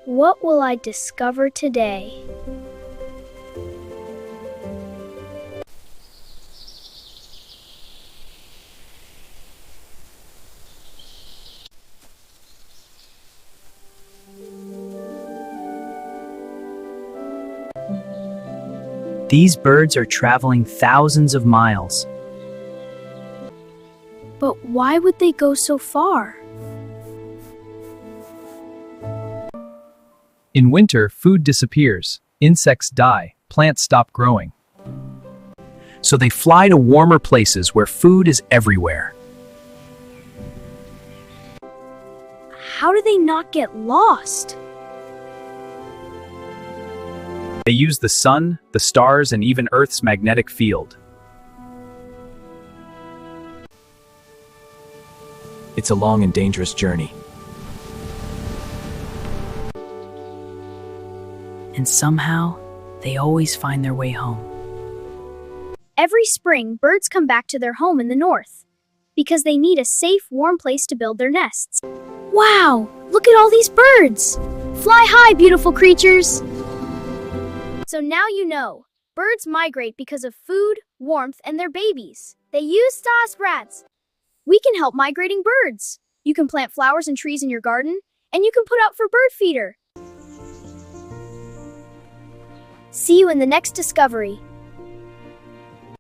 What will I discover today? These birds are traveling thousands of miles. But why would they go so far? In winter, food disappears, insects die, plants stop growing. So they fly to warmer places where food is everywhere. How do they not get lost? They use the sun, the stars, and even Earth's magnetic field. It's a long and dangerous journey. And somehow, they always find their way home. Every spring, birds come back to their home in the north because they need a safe, warm place to build their nests. Wow! Look at all these birds! Fly high, beautiful creatures! So now you know, birds migrate because of food, warmth, and their babies. They use stars, rats. We can help migrating birds. You can plant flowers and trees in your garden, and you can put out for bird feeder. See you in the next discovery.